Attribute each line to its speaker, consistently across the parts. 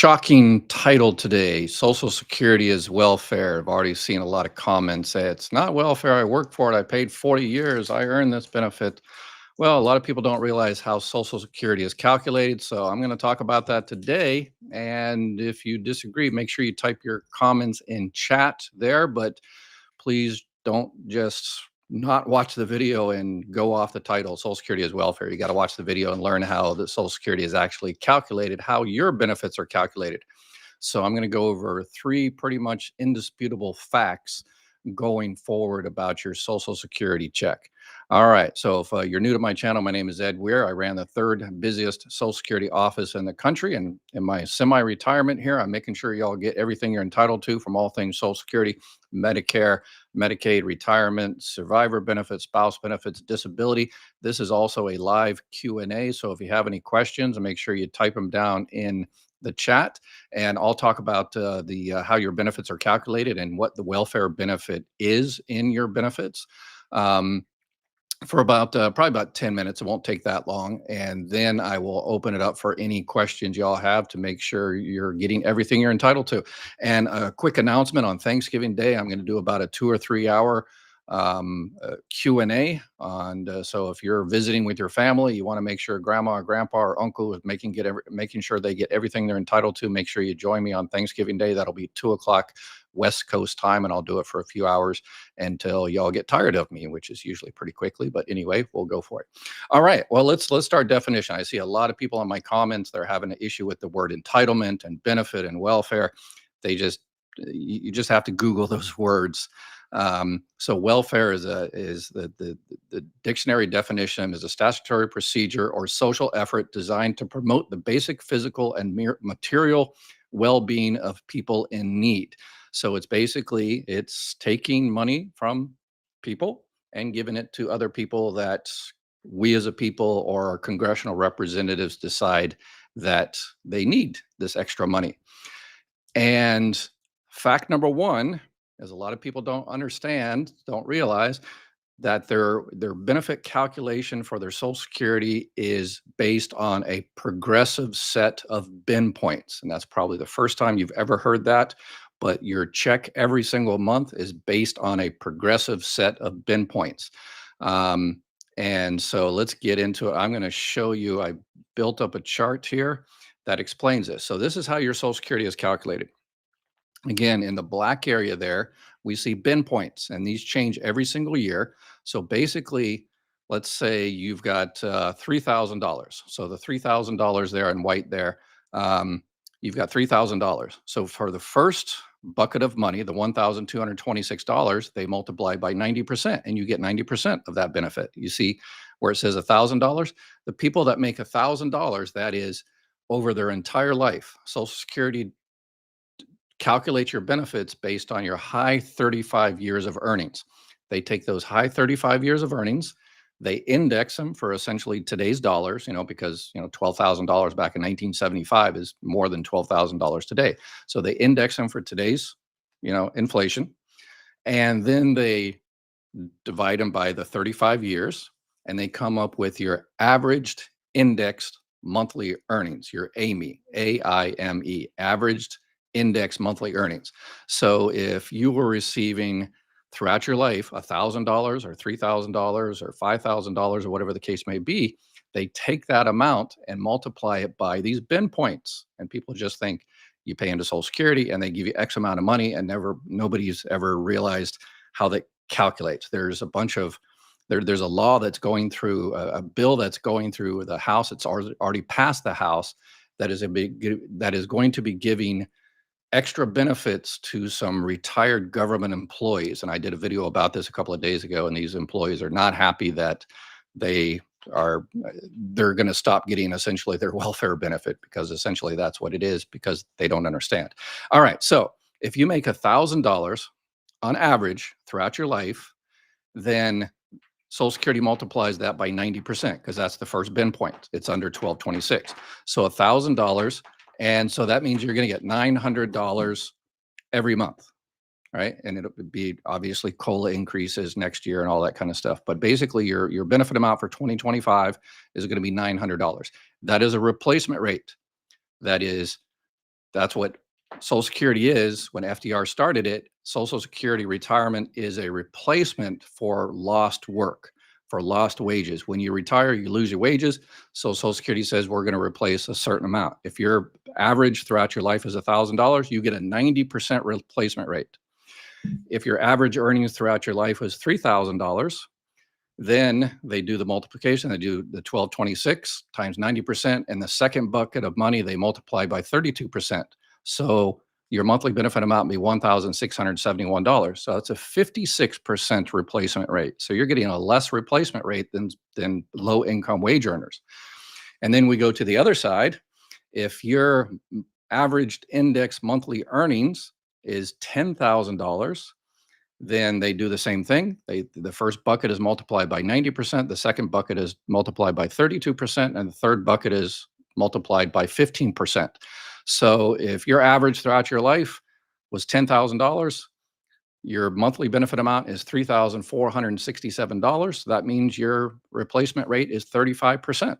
Speaker 1: Shocking title today. Social Security is welfare. I've already seen a lot of comments say it's not welfare. I worked for it. I paid 40 years. I earned this benefit. Well, a lot of people don't realize how Social Security is calculated. So I'm going to talk about that today. And if you disagree, make sure you type your comments in chat there. But please don't just not watch the video and go off the title. Social Security is welfare. You got to watch the video and learn how the Social Security is actually calculated, how your benefits are calculated. So I'm going to go over three pretty much indisputable facts going forward about your Social Security check. All right. So if you're new to my channel, my name is Ed Weir. I ran the third busiest Social Security office in the country. And in my semi-retirement here, I'm making sure y'all get everything you're entitled to from all things Social Security, Medicare, Medicaid, retirement, survivor benefits, spouse benefits, disability. This is also a live Q&A. So if you have any questions, make sure you type them down in the chat, and I'll talk about how your benefits are calculated and what the welfare benefit is in your benefits for about probably about 10 minutes. It won't take that long. And then I will open it up for any questions y'all have to make sure you're getting everything you're entitled to. And a quick announcement on Thanksgiving Day, I'm going to do about a 2 or 3 hour Q&A on so if you're visiting with your family, you want to make sure grandma or grandpa or uncle is making sure they get everything they're entitled to. Make sure you join me on Thanksgiving Day. That'll be 2 o'clock West Coast time, and I'll do it for a few hours until y'all get tired of me, which is usually pretty quickly. But anyway, we'll go for it. All right. Well, let's start definition. I see a lot of people in my comments, they're having an issue with the word entitlement and benefit and welfare. You just have to Google those words. So welfare is the dictionary definition is a statutory procedure or social effort designed to promote the basic physical and material well-being of people in need. So it's taking money from people and giving it to other people that we as a people or our congressional representatives decide that they need this extra money. And fact number one, as a lot of people don't realize that their benefit calculation for their Social Security is based on a progressive set of bin points. And that's probably the first time you've ever heard that. But your check every single month is based on a progressive set of bin points. And so let's get into it. I'm going to show you, I built up a chart here that explains this. So this is how your Social Security is calculated. Again, in the black area there, we see bin points, and these change every single year. So basically, let's say you've got $3,000. So the $3,000 there in white there, you've got $3,000. So for the first bucket of money, the $1,226, they multiply by 90%, and you get 90% of that benefit. You see where it says $1,000? The people that make $1,000, that is over their entire life, Social Security calculate your benefits based on your high 35 years of earnings. They take those high 35 years of earnings, they index them for essentially today's dollars, because, $12,000 back in 1975 is more than $12,000 today. So they index them for today's, inflation. And then they divide them by the 35 years, and they come up with your averaged indexed monthly earnings, your AIME, AIME, averaged index monthly earnings. So if you were receiving throughout your life $1,000 or $3,000 or $5,000 or whatever the case may be, they take that amount and multiply it by these bin points. And people just think you pay into Social Security and they give you X amount of money, and nobody's ever realized how that calculates. There's a bunch of there's a law that's going through a bill that's going through the House. It's already passed the House that is going to be giving extra benefits to some retired government employees. And I did a video about this a couple of days ago, and these employees are not happy that they're going to stop getting essentially their welfare benefit, because essentially that's what it is, because they don't understand. All right. So if you make $1,000 on average throughout your life, then Social Security multiplies that by 90%, because that's the first bin point. It's under 1226. So $1,000. And so that means you're going to get $900 every month, right? And it'll be obviously COLA increases next year and all that kind of stuff. But basically your benefit amount for 2025 is going to be $900. That is a replacement rate. That is That's what Social Security is. When FDR started it, Social Security retirement is a replacement for lost work, for lost wages. When you retire, you lose your wages. So Social Security says we're going to replace a certain amount. If your average throughout your life is $1,000, you get a 90% replacement rate. If your average earnings throughout your life was $3,000, then they do the multiplication. They do the 1226 times 90%, and the second bucket of money they multiply by 32%. So your monthly benefit amount would be $1,671. So that's a 56% replacement rate. So you're getting a less replacement rate than low-income wage earners. And then we go to the other side. If your averaged index monthly earnings is $10,000, then they do the same thing. The first bucket is multiplied by 90%, the second bucket is multiplied by 32%, and the third bucket is multiplied by 15%. So if your average throughout your life was $10,000, your monthly benefit amount is $3,467. That means your replacement rate is 35%.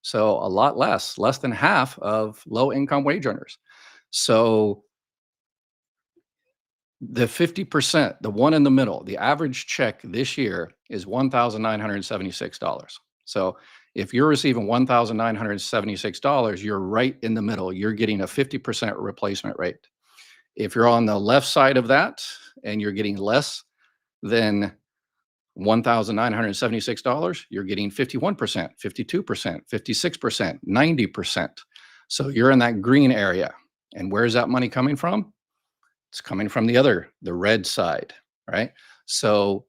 Speaker 1: So a lot less than half of low-income wage earners. So the 50%, the one in the middle, the average check this year is $1,976. So if you're receiving $1,976, you're right in the middle. You're getting a 50% replacement rate. If you're on the left side of that and you're getting less than $1,976, you're getting 51%, 52%, 56%, 90%. So you're in that green area. And where's that money coming from? It's coming from the red side, right? So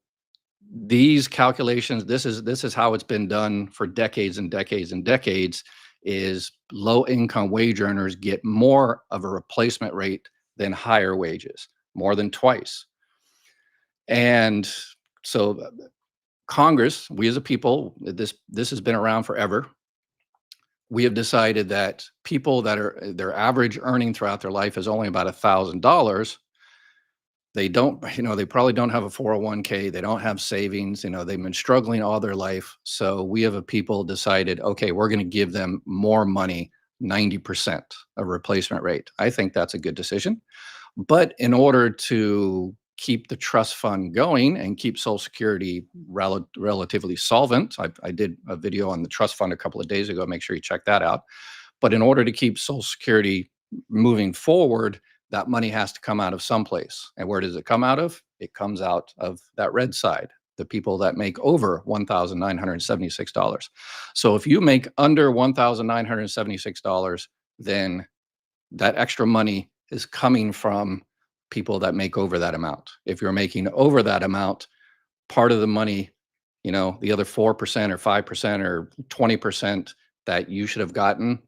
Speaker 1: these calculations, this is how it's been done for decades and decades and decades, is low income wage earners get more of a replacement rate than higher wages, more than twice. And so Congress, we as a people, this has been around forever. We have decided that people that are their average earning throughout their life is only about $1,000. They don't, they probably don't have a 401k. They don't have savings. They've been struggling all their life. So we have a people decided, okay, we're going to give them more money, 90% of replacement rate. I think that's a good decision. But in order to keep the trust fund going and keep Social Security relatively solvent, I did a video on the trust fund a couple of days ago. Make sure you check that out. But in order to keep Social Security moving forward, that money has to come out of someplace. And where does it come out of? It comes out of that red side, the people that make over $1,976. So if you make under $1,976, then that extra money is coming from people that make over that amount. If you're making over that amount, part of the money, the other 4% or 5% or 20% that you should have gotten,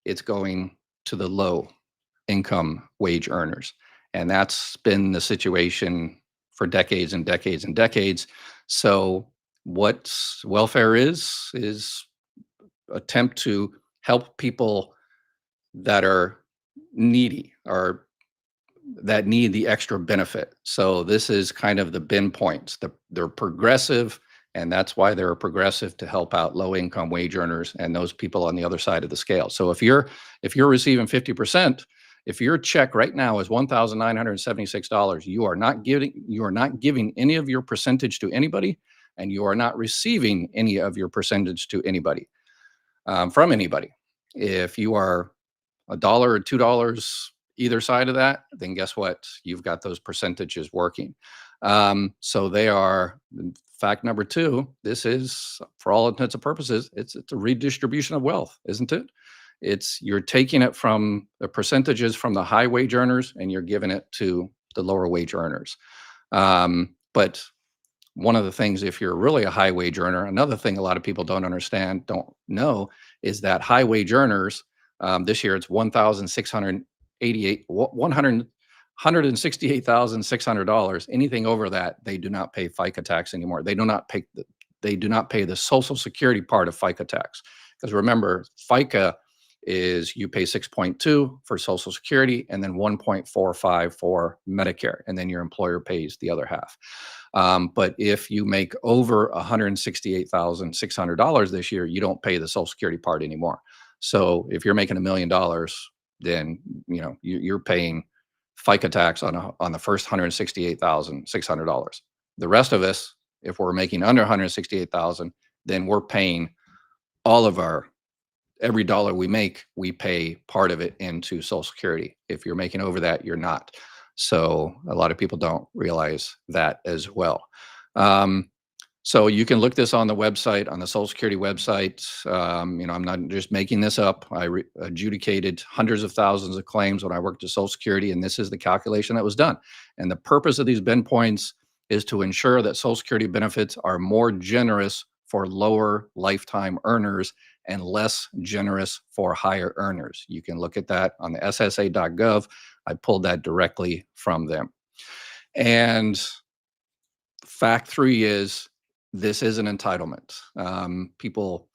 Speaker 1: it's going to the low income wage earners. And that's been the situation for decades and decades and decades. So what welfare is attempt to help people that are needy or that need the extra benefit. So this is kind of the bin points. They're progressive, and that's why they're progressive, to help out low-income wage earners and those people on the other side of the scale. So if you're receiving 50%, if your check right now is $1,976, you are not giving any of your percentage to anybody, and you are not receiving any of your percentage to anybody from anybody. If you are $1 or $2 either side of that, then guess what? You've got those percentages working. So they are, fact number 2, this is, for all intents and purposes, it's a redistribution of wealth, isn't it? You're taking it from the percentages from the high wage earners and you're giving it to the lower wage earners. But one of the things, if you're really a high wage earner, another thing a lot of people don't know, is that high wage earners, this year it's $168,600. Anything over that, they do not pay FICA tax anymore. They do not pay the Social Security part of FICA tax. Because remember, FICA is you pay 6.2 for Social Security and then 1.45 for Medicare, and then your employer pays the other half. But if you make over $168,600 this year, you don't pay the Social Security part anymore. So if you're making $1 million, then you're paying FICA tax on the first $168,600. The rest of us, if we're making under 168,000, then we're paying all of our every dollar we make, we pay part of it into Social Security. If you're making over that, you're not. So a lot of people don't realize that as well. So you can look this on the website, on the Social Security website. I'm not just making this up. I adjudicated hundreds of thousands of claims when I worked at Social Security, and this is the calculation that was done. And the purpose of these bend points is to ensure that Social Security benefits are more generous for lower lifetime earners and less generous for higher earners. You can look at that on the SSA.gov. I pulled that directly from them. And fact 3 is this is an entitlement. People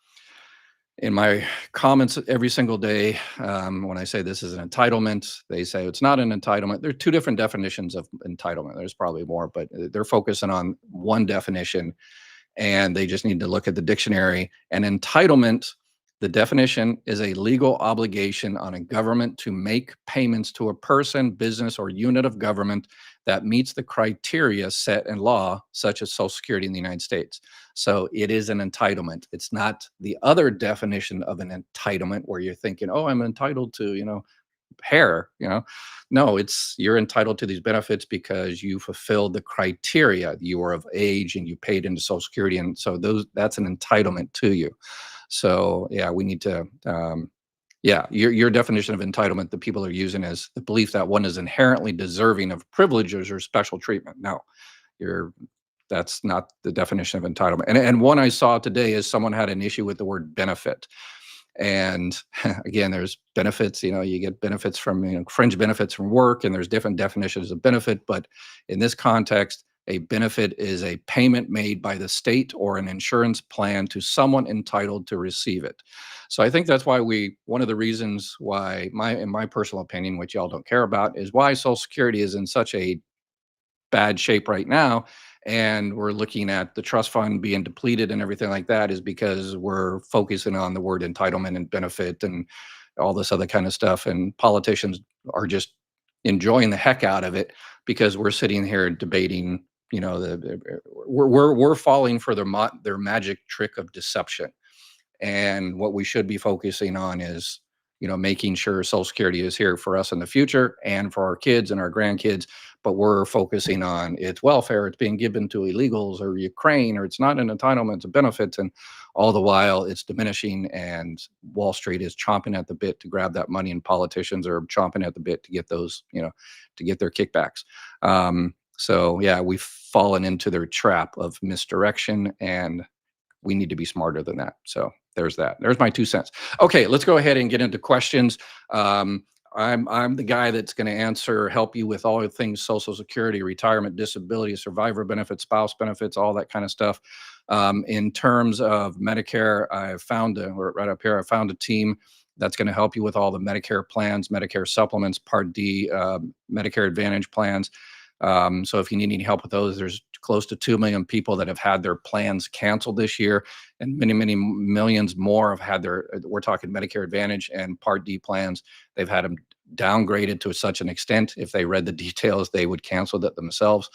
Speaker 1: in my comments every single day, when I say this is an entitlement, they say it's not an entitlement. There are 2 different definitions of entitlement. There's probably more, but they're focusing on one definition, and they just need to look at the dictionary. An entitlement, the definition, is a legal obligation on a government to make payments to a person, business, or unit of government that meets the criteria set in law, such as Social Security in the United States. So it is an entitlement. It's not the other definition of an entitlement where you're thinking, oh, I'm entitled to, hair, No, you're entitled to these benefits because you fulfilled the criteria. You are of age and you paid into Social Security. And so that's an entitlement to you. So yeah, we need to, your definition of entitlement that people are using is the belief that one is inherently deserving of privileges or special treatment. No, that's not the definition of entitlement. And one I saw today is someone had an issue with the word benefit. And again, there's benefits, you get benefits from, fringe benefits from work, and there's different definitions of benefit. But in this context, a benefit is a payment made by the state or an insurance plan to someone entitled to receive it. So I think that's why one of the reasons why in my personal opinion, which y'all don't care about, is why Social Security is in such a bad shape right now. And we're looking at the trust fund being depleted and everything like that, is because we're focusing on the word entitlement and benefit and all this other kind of stuff. And politicians are just enjoying the heck out of it because we're sitting here debating, we're falling for their magic trick of deception. And what we should be focusing on is, making sure Social Security is here for us in the future and for our kids and our grandkids. But we're focusing on its welfare. It's being given to illegals or Ukraine, or it's not an entitlement, it's a benefit. And all the while it's diminishing, and Wall Street is chomping at the bit to grab that money, and politicians are chomping at the bit to get those, to get their kickbacks. So yeah, we've fallen into their trap of misdirection, and we need to be smarter than that. So there's that. There's my 2 cents. Okay, let's go ahead and get into questions. I'm the guy that's going to help you with all the things Social Security, retirement, disability, survivor benefits, spouse benefits, all that kind of stuff. In terms of Medicare, I found a team that's going to help you with all the Medicare plans, Medicare supplements, Part D, Medicare Advantage plans. So if you need any help with those, there's close to 2 million people that have had their plans canceled this year, and many, many millions more have had we're talking Medicare Advantage and Part D plans. They've had them downgraded to such an extent, if they read the details, they would cancel that themselves.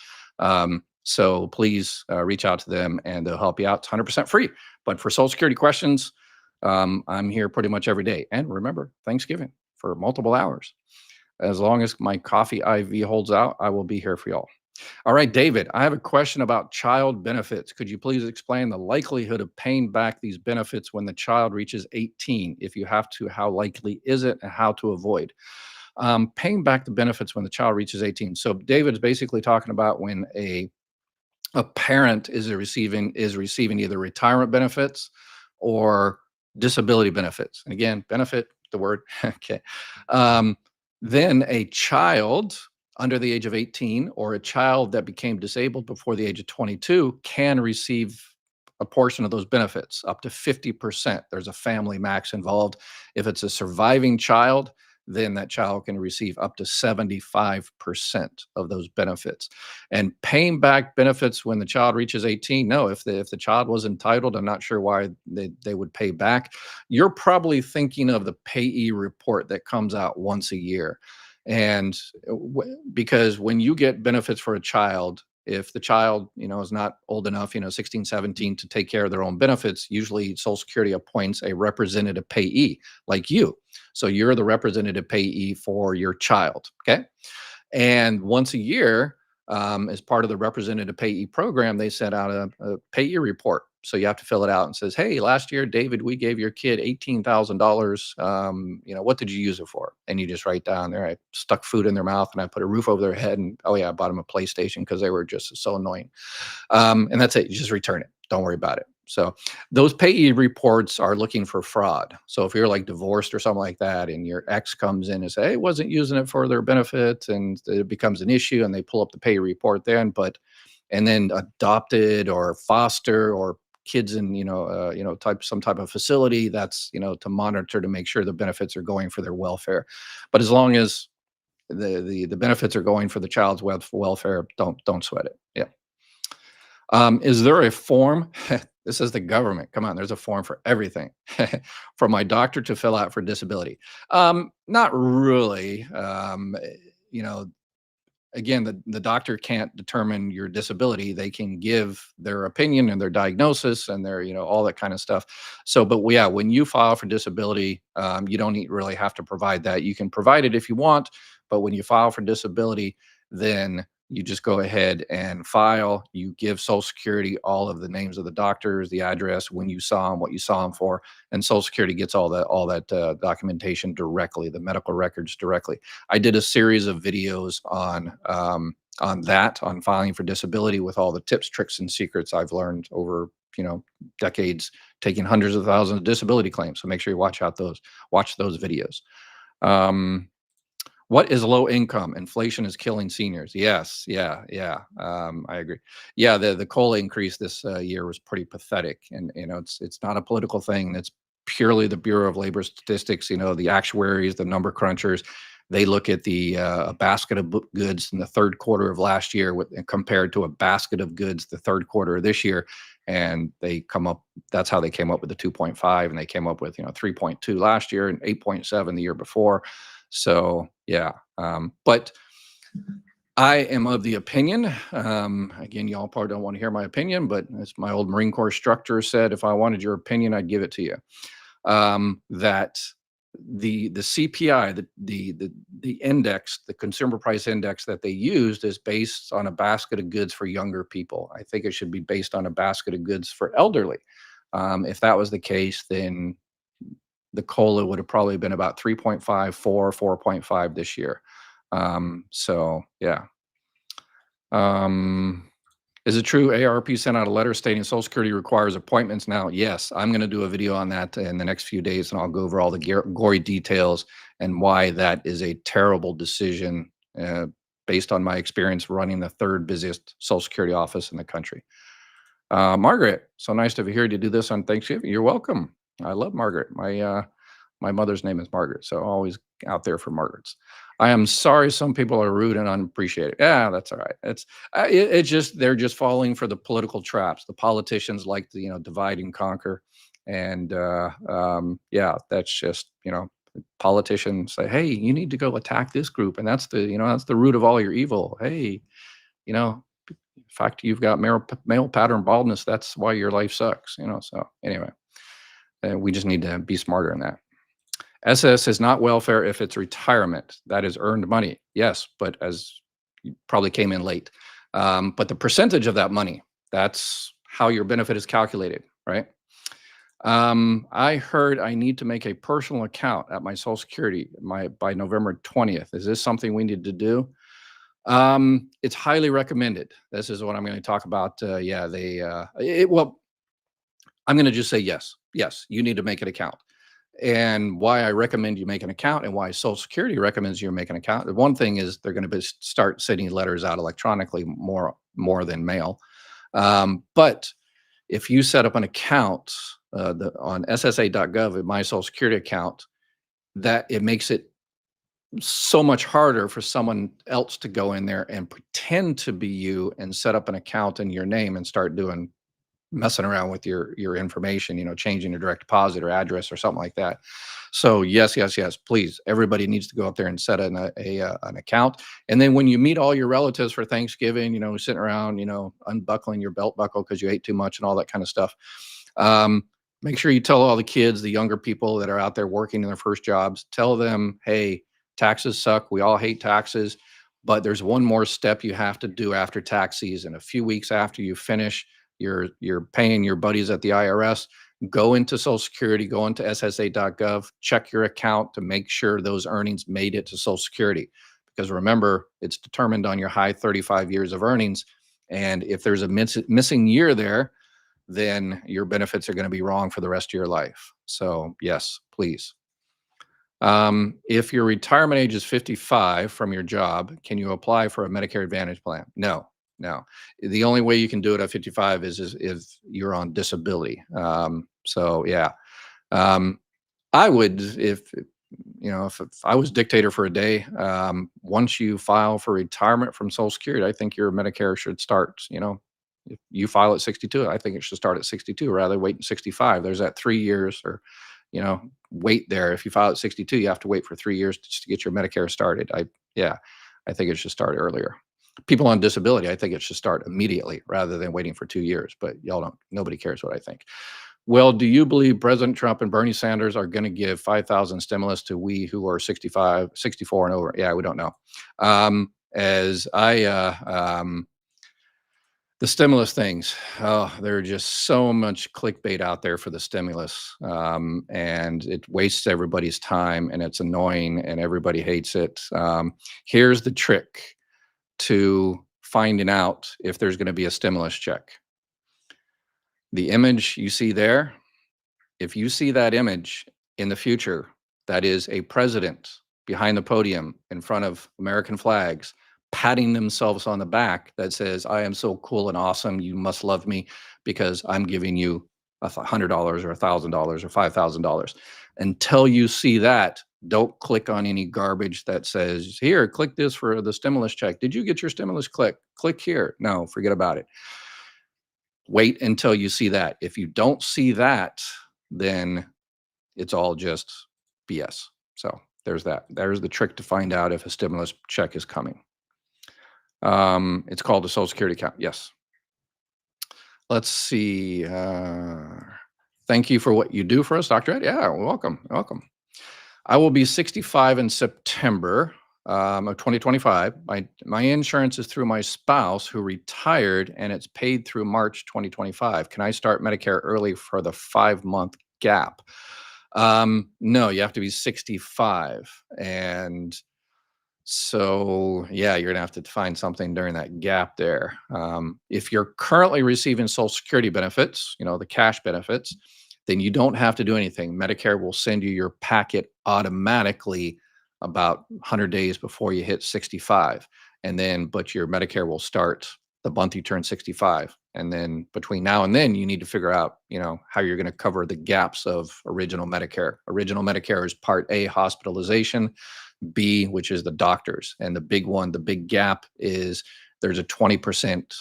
Speaker 1: So please reach out to them and they'll help you out. It's 100% free. But for Social Security questions, I'm here pretty much every day. And remember, Thanksgiving for multiple hours. As long as my coffee IV holds out, I will be here for y'all. All right, David, I have a question about child benefits. Could you please explain the likelihood of paying back these benefits when the child reaches 18? If you have to, how likely is it, and how to avoid paying back the benefits when the child reaches 18? So David's basically talking about when a parent is receiving either retirement benefits or disability benefits. And again, benefit, the word, okay. Then a child under the age of 18, or a child that became disabled before the age of 22, can receive a portion of those benefits, up to 50%. There's a family max involved. If it's a surviving child, then that child can receive up to 75% of those benefits. And paying back benefits when the child reaches 18, no, if the child was entitled, I'm not sure why they would pay back. You're probably thinking of the payee report that comes out once a year. And because when you get benefits for a child, if the child, is not old enough, 16, 17 to take care of their own benefits, usually Social Security appoints a representative payee like you. So you're the representative payee for your child. Okay. And once a year, as part of the representative payee program, they sent out a payee report. So you have to fill it out and says, hey, last year, David, we gave your kid $18,000. What did you use it for? And you just write down there, I stuck food in their mouth and I put a roof over their head. And oh yeah, I bought them a PlayStation because they were just so annoying. And that's it. You just return it. Don't worry about it. So those payee reports are looking for fraud. So if you're like divorced or something like that, and your ex comes in and say, hey, wasn't using it for their benefit, and it becomes an issue, and they pull up the payee report then, and then adopted or foster or kids in some type of facility, that's to monitor to make sure the benefits are going for their welfare. But as long as the benefits are going for the child's welfare, don't sweat it. Yeah. Is there a form? This is the government. Come on, there's a form for everything. For my doctor to fill out for disability. Not really. You know, again, the doctor can't determine your disability. They can give their opinion and their diagnosis and their, all that kind of stuff. So, but yeah, when you file for disability, you don't really have to provide that. You can provide it if you want, but when you file for disability, then you just go ahead and file. You give Social Security all of the names of the doctors, the address, when you saw them, what you saw them for, and Social Security gets all that documentation directly, the medical records directly. I did a series of videos on filing for disability with all the tips, tricks, and secrets I've learned over decades, taking hundreds of thousands of disability claims. So make sure you watch those videos. What is low income? Inflation is killing seniors. Yes, yeah. I agree. Yeah, the COLA increase this year was pretty pathetic, and it's not a political thing. It's purely the Bureau of Labor Statistics. The actuaries, the number crunchers, they look at the basket of goods in the third quarter of last year compared to a basket of goods the third quarter of this year, and they come up. That's how they came up with the 2.5, and they came up with 3.2 last year and 8.7 the year before. So yeah, but I am of the opinion, again, y'all probably don't want to hear my opinion, but as my old Marine Corps instructor said, if I wanted your opinion, I'd give it to you. That the CPI, the index, the consumer price index that they used is based on a basket of goods for younger people. I think it should be based on a basket of goods for elderly. If that was the case, then the COLA would have probably been about 3.5, 4.5 this year. So yeah. Is it true AARP sent out a letter stating Social Security requires appointments now? Yes, I'm going to do a video on that in the next few days, and I'll go over all the gory details and why that is a terrible decision based on my experience running the third busiest Social Security office in the country. Margaret, so nice to be here to do this on Thanksgiving. You're welcome. I love Margaret. My mother's name is Margaret, so always out there for Margarets. I am sorry some people are rude and unappreciated. Yeah, that's all right. It's just they're just falling for the political traps. The politicians like to divide and conquer, and yeah, that's just politicians say, hey, you need to go attack this group, and that's the root of all your evil. Hey, in fact, you've got male pattern baldness. That's why your life sucks. So anyway, we just need to be smarter in that. SS is not welfare if it's retirement. That is earned money. Yes, but as you probably came in late. But the percentage of that money, that's how your benefit is calculated, right? I heard I need to make a personal account at my Social Security by November 20th. Is this something we need to do? It's highly recommended. This is what I'm going to talk about. Yeah, well, I'm going to just say yes. Yes, you need to make an account. And why I recommend you make an account and why Social Security recommends you make an account. One thing is they're going to start sending letters out electronically more than mail. But if you set up an account on SSA.gov at my Social Security account, that it makes it so much harder for someone else to go in there and pretend to be you and set up an account in your name and start doing messing around with your information, changing your direct deposit or address or something like that. So yes, yes, yes, please, everybody needs to go up there and set an account. And then when you meet all your relatives for Thanksgiving, sitting around, unbuckling your belt buckle because you ate too much and all that kind of stuff. Um, Make sure you tell all the kids, the younger people that are out there working in their first jobs, tell them, hey, taxes suck. We all hate taxes. But there's one more step you have to do after tax season. A few weeks after you finish, you're paying your buddies at the IRS, go into Social Security, go into SSA.gov, check your account to make sure those earnings made it to Social Security. Because remember, it's determined on your high 35 years of earnings. And if there's a missing year there, then your benefits are going to be wrong for the rest of your life. So yes, please. If your retirement age is 55 from your job, can you apply for a Medicare Advantage plan? No, no. The only way you can do it at 55 is if you're on disability. So yeah, um, I would if I was dictator for a day, once you file for retirement from Social Security, I think your Medicare should start. If you file at 62, I think it should start at 62 rather than wait 65. There's that 3 years or wait there. If you file at 62, you have to wait for 3 years just to get your Medicare started. Yeah, I think it should start earlier. People on disability, I think it should start immediately rather than waiting for 2 years. But nobody cares what I think. Well, do you believe President Trump and Bernie Sanders are going to give 5,000 stimulus to we who are 65, 64 and over? Yeah, we don't know. As I The stimulus things, oh, there are just so much clickbait out there for the stimulus, and it wastes everybody's time, and it's annoying, and everybody hates it. Here's the trick to finding out if there's going to be a stimulus check. The image you see there, if you see that image in the future, that is a president behind the podium in front of American flags, patting themselves on the back that says, I am so cool and awesome. You must love me because I'm giving you $100 or $1,000 or $5,000. Until you see that, don't click on any garbage that says, here, click this for the stimulus check. Did you get your stimulus? Click here. No, forget about it. Wait until you see that. If you don't see that, then it's all just BS. So there's that. There's the trick to find out if a stimulus check is coming. It's called a Social Security account. Yes. Let's see. Thank you for what you do for us, Dr. Ed. Yeah, welcome. Welcome. I will be 65 in September of 2025. My insurance is through my spouse who retired and it's paid through March 2025. Can I start Medicare early for the 5-month gap? No, you have to be 65. And so, yeah, you're gonna have to find something during that gap there. If you're currently receiving Social Security benefits, the cash benefits, then you don't have to do anything. Medicare will send you your packet automatically about 100 days before you hit 65. But your Medicare will start the month you turn 65. And then between now and then, you need to figure out, how you're going to cover the gaps of original Medicare. Original Medicare is Part A, hospitalization. B, which is the doctors. And the big gap is there's a 20%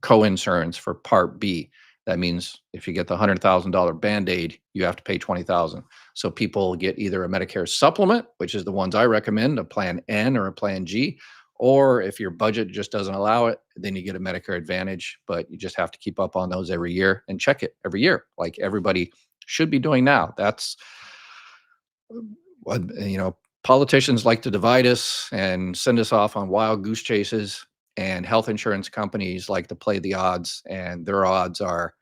Speaker 1: co-insurance for Part B. That means if you get the $100,000 Band-Aid, you have to pay $20,000. So people get either a Medicare supplement, which is the ones I recommend, a Plan N or a Plan G, or if your budget just doesn't allow it, then you get a Medicare Advantage, but you just have to keep up on those every year and check it every year, like everybody should be doing now. That's what, politicians like to divide us and send us off on wild goose chases, and health insurance companies like to play the odds, and their odds are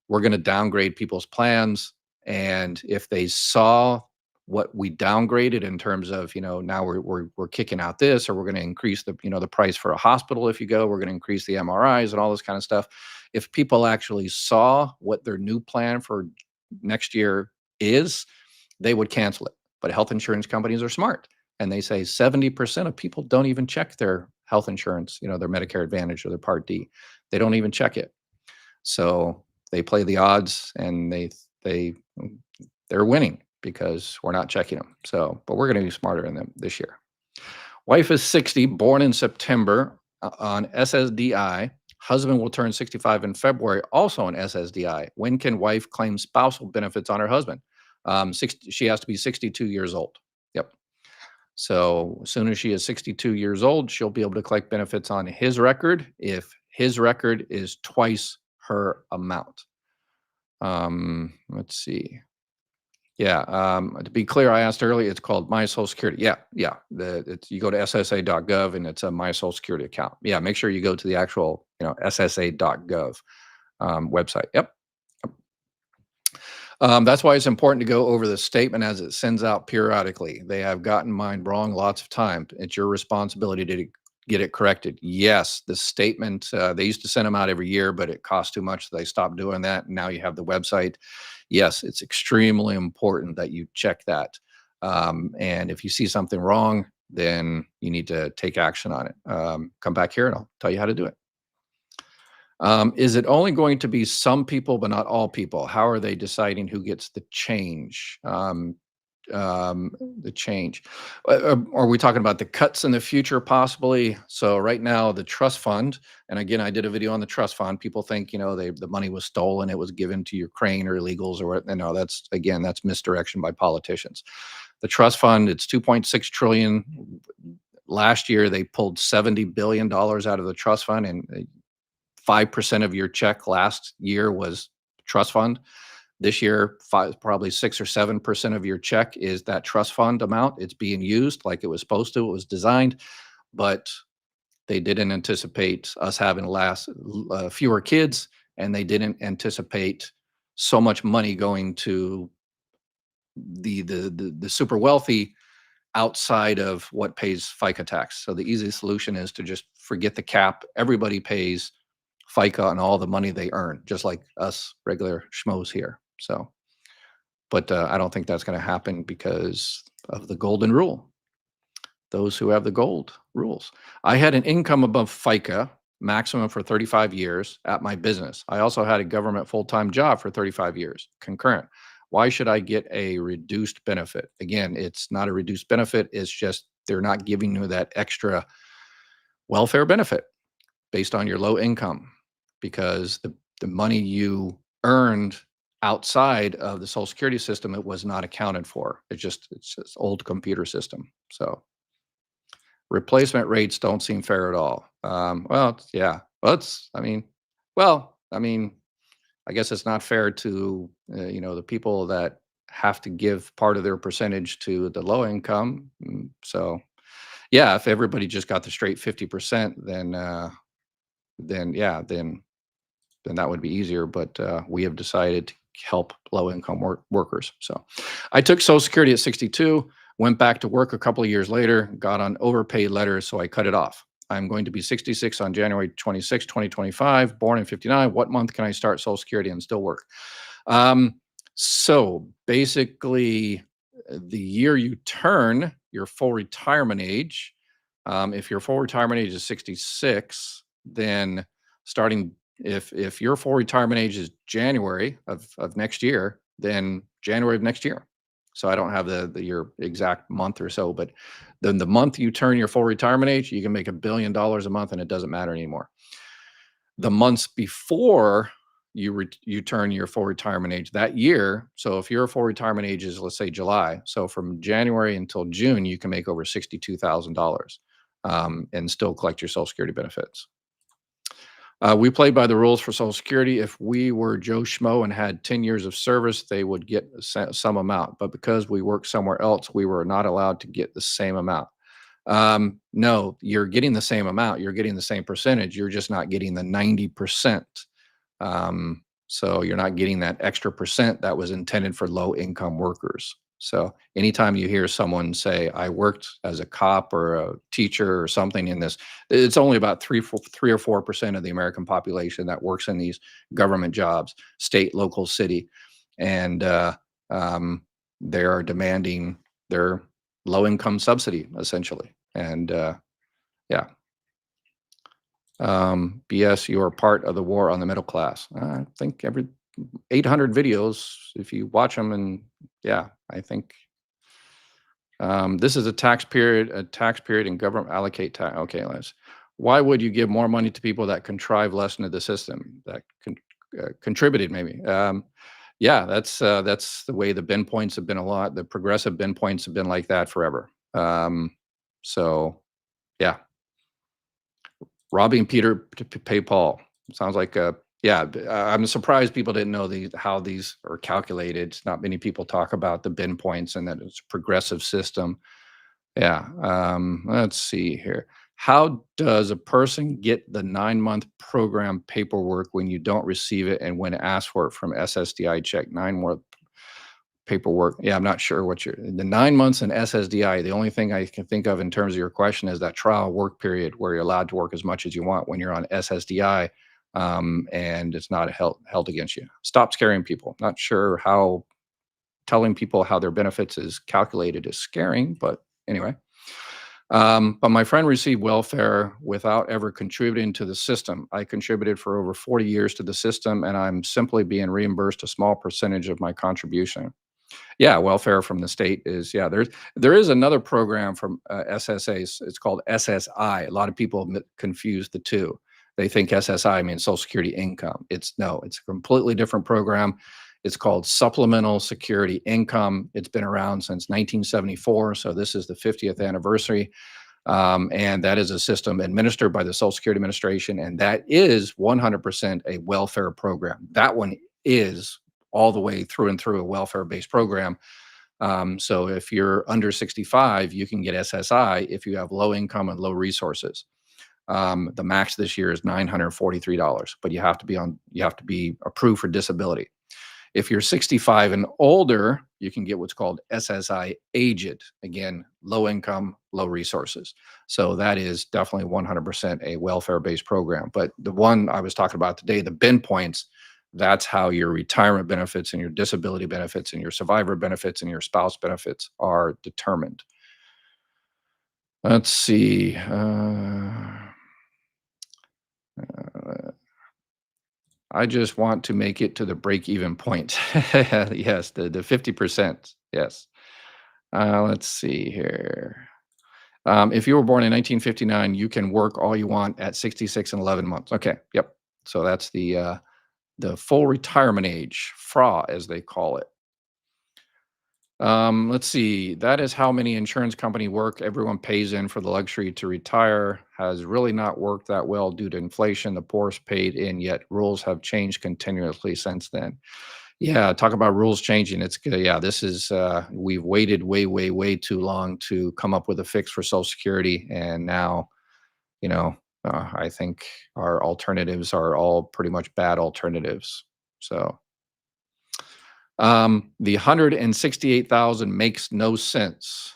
Speaker 1: we're going to downgrade people's plans. And if they saw what we downgraded in terms of, now we're kicking out this, or we're going to increase the price for a hospital. If you go, we're going to increase the MRIs and all this kind of stuff. If people actually saw what their new plan for next year is, they would cancel it. But health insurance companies are smart, and they say 70% of people don't even check their health insurance, their Medicare Advantage or their Part D. They don't even check it. So they play the odds, and they're winning because we're not checking them. So, but we're going to be smarter in them this year. Wife is 60, born in September on SSDI. Husband will turn 65 in February, also on SSDI. When can wife claim spousal benefits on her husband? She has to be 62 years old. Yep. So as soon as she is 62 years old, she'll be able to collect benefits on his record if his record is twice her amount. Let's see. Yeah, to be clear, I asked earlier, it's called My Social Security. Yeah, yeah. You go to SSA.gov and it's a My Social Security account. Yeah, make sure you go to the actual, SSA.gov website. Yep. That's why it's important to go over the statement as it sends out periodically. They have gotten mine wrong lots of times. It's your responsibility to get it corrected. Yes, the statement, they used to send them out every year, but it cost too much. So they stopped doing that. And now you have the website. Yes, it's extremely important that you check that. And if you see something wrong, then you need to take action on it. Come back here and I'll tell you how to do it. Is it only going to be some people, but not all people? How are they deciding who gets the change? The change. Are we talking about the cuts in the future, possibly? So right now, the trust fund, and again, I did a video on the trust fund. People think, the money was stolen, it was given to Ukraine or illegals or what. No, that's misdirection by politicians. The trust fund, it's 2.6 trillion. Last year, they pulled $70 billion out of the trust fund, and 5% of your check last year was trust fund. This year, probably 6 or 7% of your check is that trust fund amount. It's being used like it was supposed to. It was designed, but they didn't anticipate us having fewer kids, and they didn't anticipate so much money going to the super wealthy outside of what pays FICA tax. So the easiest solution is to just forget the cap. Everybody pays FICA on all the money they earn, just like us regular schmoes here. So, but I don't think that's going to happen because of the golden rule. Those who have the gold rules. I had an income above FICA maximum for 35 years at my business. I also had a government full-time job for 35 years, concurrent. Why should I get a reduced benefit? Again, it's not a reduced benefit. It's just they're not giving you that extra welfare benefit based on your low income, because the money you earned outside of the Social Security system, it was not accounted for. It's just old computer system. So replacement rates don't seem fair at all. Yeah. I guess it's not fair to the people that have to give part of their percentage to the low income. So yeah, if everybody just got the straight 50%, then that would be easier. But we have decided to help low income workers. So I took Social Security at 62, went back to work a couple of years later, got on overpaid letters, so I cut it off. I'm going to be 66 on January 26, 2025, born in 59. What month can I start Social Security and still work? So basically, the year you turn your full retirement age, if your full retirement age is 66, then starting if your full retirement age is January of next year, then January of next year. So I don't have your exact month or so, but then the month you turn your full retirement age, you can make $1 billion a month, and it doesn't matter anymore. The months before you turn your full retirement age that year. So if your full retirement age is, let's say, July, so from January until June, you can make over $62,000 and still collect your Social Security benefits. We played by the rules for Social Security. If we were Joe Schmo and had 10 years of service, they would get some amount. But because we worked somewhere else, we were not allowed to get the same amount. No, you're getting the same amount. You're getting the same percentage. You're just not getting the 90%. So you're not getting that extra percent that was intended for low income workers. So anytime you hear someone say, I worked as a cop or a teacher or something in this, it's only about 3 or 4% of the American population that works in these government jobs, state, local, city. And they are demanding their low income subsidy, essentially. And yeah. BS, you are part of the war on the middle class. I think 800 videos if you watch them. And yeah, I think this is a tax period and government allocate tax. Okay, why would you give more money to people that contrive less into the system, that contributed maybe? Yeah, that's the way the bin points have been a lot. The progressive bin points have been like that forever. So yeah, robbing Peter to pay Paul. Sounds like yeah. I'm surprised people didn't know how these are calculated. Not many people talk about the bin points and that it's a progressive system. Yeah. Let's see here. How does a person get the 9-month program paperwork when you don't receive it and when asked for it from SSDI check 9 more paperwork? Yeah, I'm not sure what the 9 months in SSDI. The only thing I can think of in terms of your question is that trial work period where you're allowed to work as much as you want when you're on SSDI, and it's not held against you. Stop scaring people. Not sure how telling people how their benefits is calculated is scaring, but anyway. But my friend received welfare without ever contributing to the system. I contributed for over 40 years to the system, and I'm simply being reimbursed a small percentage of my contribution. Yeah, welfare from the state is, yeah, there is another program from SSA. It's called SSI. A lot of people confuse the two. They think SSI means Social Security income. No, it's a completely different program. It's called Supplemental Security Income. It's been around since 1974, so this is the 50th anniversary. And that is a system administered by the Social Security Administration, and that is 100% a welfare program. That one is all the way through and through a welfare-based program. So if you're under 65, you can get SSI if you have low income and low resources. The max this year is $943, but you have to be approved for disability. If you're 65 and older, you can get what's called SSI aged. Again, low income, low resources. So that is definitely 100% a welfare-based program. But the one I was talking about today, the bin points, that's how your retirement benefits and your disability benefits and your survivor benefits and your spouse benefits are determined. Let's see. I just want to make it to the break-even point. Yes, the 50%. Yes. Let's see here. If you were born in 1959, you can work all you want at 66 and 11 months. Okay. Yep. So that's the full retirement age, FRA, as they call it. Let's see. That is how many insurance company work. Everyone pays in for the luxury to retire. Has really not worked that well due to inflation. The poorest paid in, yet rules have changed continuously since then. Yeah, talk about rules changing. It's good. Yeah, this is we've waited way too long to come up with a fix for Social Security, and now, I think our alternatives are all pretty much bad alternatives. So. The 168,000 makes no sense.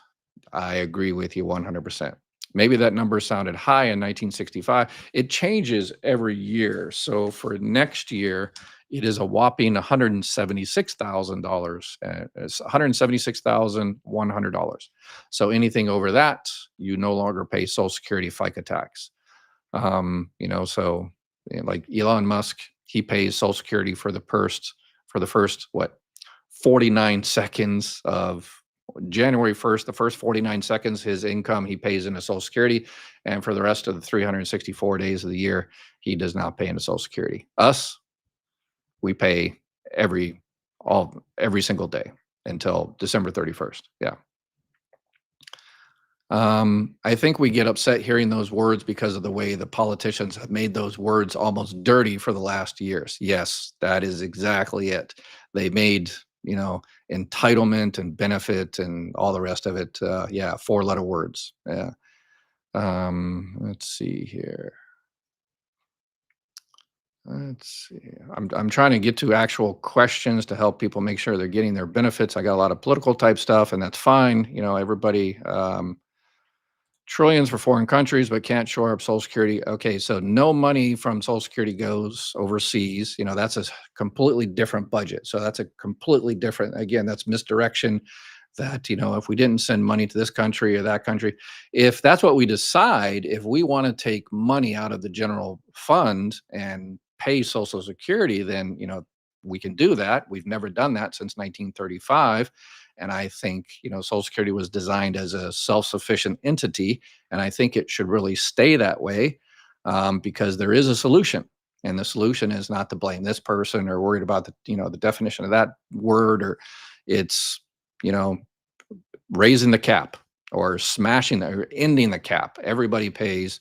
Speaker 1: I agree with you 100%. Maybe that number sounded high in 1965. It changes every year. So for next year, it is a whopping $176,000. It's $176,100. So anything over that, you no longer pay Social Security FICA tax. So like Elon Musk, he pays Social Security for the first what, 49 seconds of January 1st, the first 49 seconds, his income he pays into Social Security. And for the rest of the 364 days of the year, he does not pay into Social Security. Us, we pay every single day until December 31st. Yeah. I think we get upset hearing those words because of the way the politicians have made those words almost dirty for the last years. Yes, that is exactly it. They made, entitlement and benefit and all the rest of it. Yeah, 4-letter words. Yeah. Let's see here. Let's see. I'm trying to get to actual questions to help people make sure they're getting their benefits. I got a lot of political type stuff, and that's fine. Everybody. Trillions for foreign countries, but can't shore up Social Security. Okay, so no money from Social Security goes overseas. That's a completely different budget. So that's a completely different, again, that's misdirection. That, if we didn't send money to this country or that country, if that's what we decide, if we want to take money out of the general fund and pay Social Security, then, we can do that. We've never done that since 1935. And I think, Social Security was designed as a self-sufficient entity. And I think it should really stay that way, because there is a solution. And the solution is not to blame this person or worried about the definition of that word, or it's, you know, raising the cap or smashing or ending the cap. Everybody pays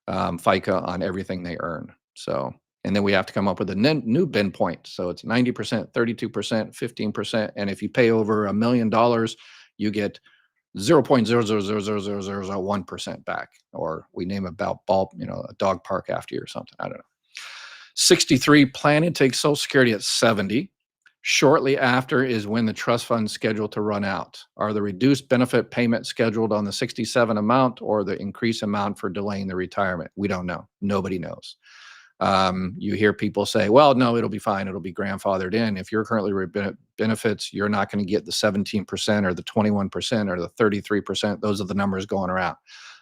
Speaker 1: FICA on everything they earn. So, and then we have to come up with a new bin point. So it's 90%, 32%, 15%. And if you pay over $1 million, you get 0.0000001% back, or we name a a dog park after you or something. I don't know. 63, planning to take Social Security at 70. Shortly after is when the trust fund is scheduled to run out. Are the reduced benefit payments scheduled on the 67 amount or the increased amount for delaying the retirement? We don't know. Nobody knows. You hear people say, well, no, it'll be fine. It'll be grandfathered in. If you're currently benefits, you're not going to get the 17% or the 21% or the 33%. Those are the numbers going around.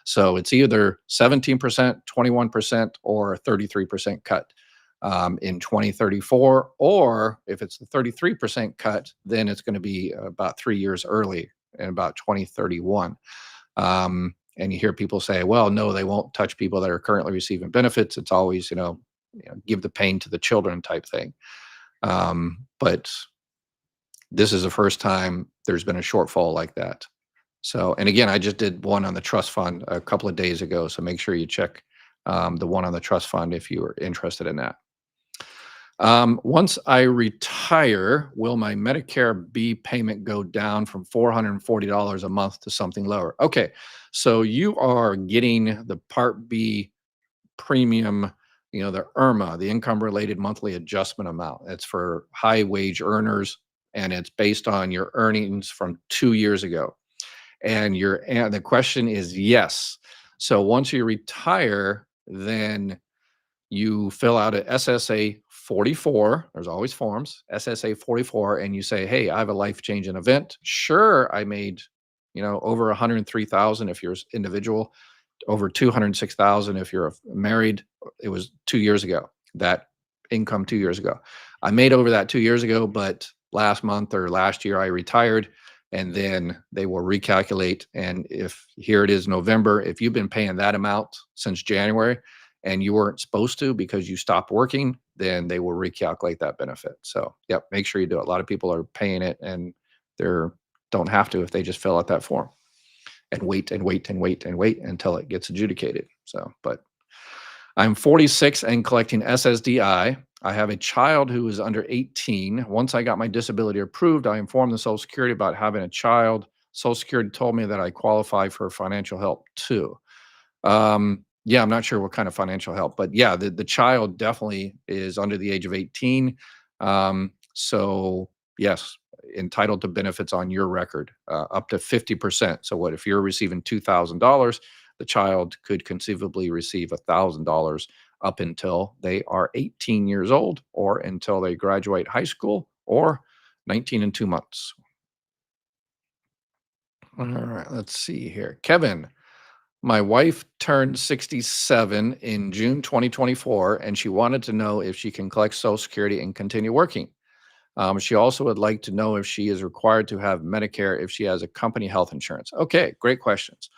Speaker 1: So it's either 17%, 21%, or 33% cut in 2034, or if it's the 33% cut, then it's going to be about 3 years early in about 2031. And you hear people say, well, no, they won't touch people that are currently receiving benefits. It's always, give the pain to the children type thing. But this is the first time there's been a shortfall like that. So, and again, I just did one on the trust fund a couple of days ago. So make sure you check the one on the trust fund if you are interested in that. Once I retire, will my Medicare B payment go down from $440 a month to something lower? Okay, so you are getting the Part B premium, the IRMA, the income related monthly adjustment amount. It's for high wage earners, and it's based on your earnings from 2 years ago. And the question is yes. So once you retire, then you fill out a SSA 44. There's always forms, SSA 44, and you say, hey, I have a life-changing event. Sure, I made, over 103,000 if you're individual, over 206,000 if you're married. It was 2 years ago, that income 2 years ago. I made over that 2 years ago, but last month or last year I retired, and then they will recalculate. And if here it is November, if you've been paying that amount since January, and you weren't supposed to because you stopped working, then they will recalculate that benefit. So, yep, make sure you do it. A lot of people are paying it and don't have to if they just fill out that form and wait and wait and wait and wait until it gets adjudicated. So, but I'm 46 and collecting SSDI. I have a child who is under 18. Once I got my disability approved, I informed the Social Security about having a child. Social Security told me that I qualify for financial help too. Yeah, I'm not sure what kind of financial help, but yeah, the child definitely is under the age of 18. So yes, entitled to benefits on your record, up to 50%. So what if you're receiving $2,000, the child could conceivably receive $1,000 up until they are 18 years old, or until they graduate high school, or 19 and 2 months. All right, let's see here. Kevin, my wife turned 67 in June 2024, and she wanted to know if she can collect Social Security and continue working. She also would like to know if she is required to have Medicare if she has a company health insurance. Okay, great questions.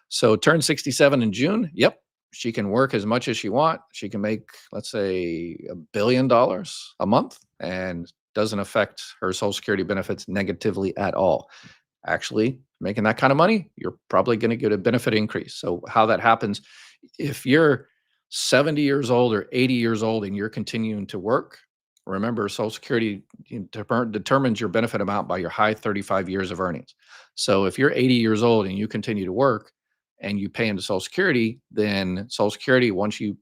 Speaker 1: So turned 67 in June. Yep, she can work as much as she wants. She can make, let's say, $1 billion a month, and doesn't affect her Social Security benefits negatively at all. Actually, making that kind of money, you're probably going to get a benefit increase. So how that happens, if you're 70 years old or 80 years old and you're continuing to work, remember Social Security determines your benefit amount by your high 35 years of earnings. So if you're 80 years old and you continue to work and you pay into Social Security, then Social Security, once you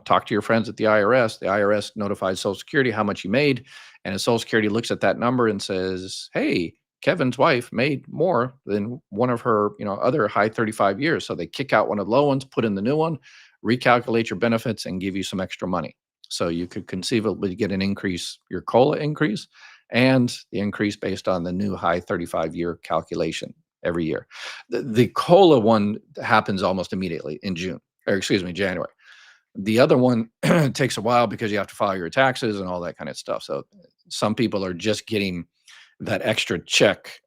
Speaker 1: talk to your friends at the IRS notifies Social Security how much you made, and Social Security looks at that number and says, hey, Kevin's wife made more than one of her, other high 35 years. So they kick out one of the low ones, put in the new one, recalculate your benefits, and give you some extra money. So you could conceivably get an increase, your COLA increase, and the increase based on the new high 35-year calculation every year. The COLA one happens almost immediately in January. The other one takes a while because you have to file your taxes and all that kind of stuff. So some people are just getting that extra check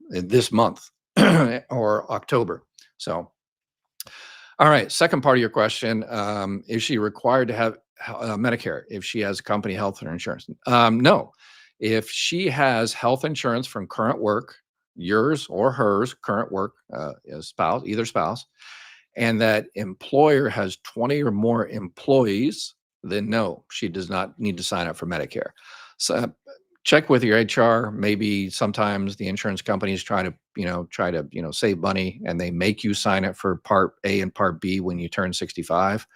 Speaker 1: this month or October. So, all right. Second part of your question: is she required to have Medicare if she has company health insurance? No. If she has health insurance from current work, yours or hers, current work, spouse, either spouse, and that employer has 20 or more employees, then no, she does not need to sign up for Medicare. So check with your HR. Maybe sometimes the insurance companies try to save money and they make you sign up for Part A and Part B when you turn 65.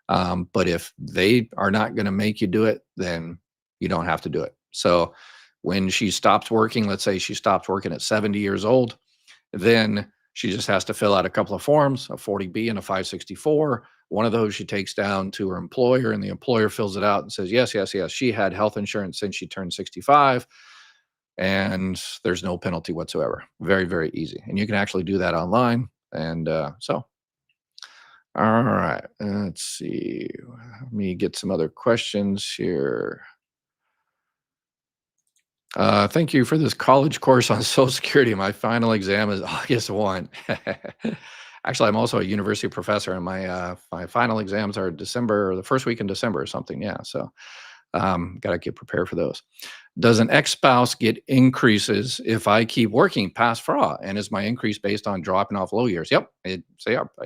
Speaker 1: But if they are not going to make you do it, then you don't have to do it. So when she stops working, let's say she stops working at 70 years old, then she just has to fill out a couple of forms, a 40B and a 564. One of those she takes down to her employer, and the employer fills it out and says, yes, yes, yes, she had health insurance since she turned 65, and there's no penalty whatsoever. Very, very easy. And you can actually do that online. And all right, let's see. Let me get some other questions here. Thank you for this college course on Social Security. My final exam is August 1. Actually, I'm also a university professor, and my final exams are December, the first week in December or something. Yeah, so got to get prepared for those. Does an ex-spouse get increases if I keep working past FRA? And is my increase based on dropping off low years? Yep. I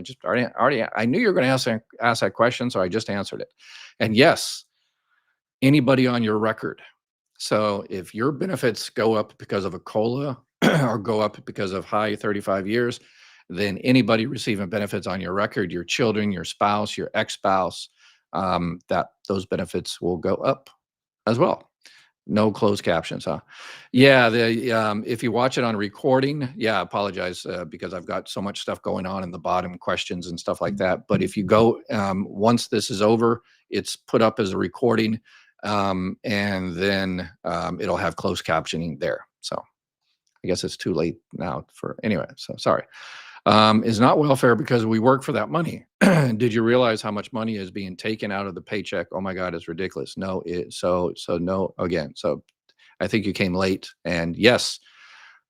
Speaker 1: just already I knew you were going to ask that question, so I just answered it. And yes, anybody on your record. So if your benefits go up because of a COLA or go up because of high 35 years, then anybody receiving benefits on your record, your children, your spouse, your ex-spouse, that those benefits will go up as well. No closed captions, huh? Yeah, if you watch it on recording, yeah, I apologize because I've got so much stuff going on in the bottom, questions and stuff like that. But if you go, once this is over, it's put up as a recording, and then it'll have closed captioning there. So I guess it's too late now anyway, so sorry. Is not welfare because we work for that money. Did you realize how much money is being taken out of the paycheck? Oh my God, it's ridiculous. No, so no, again, so I think you came late, and yes,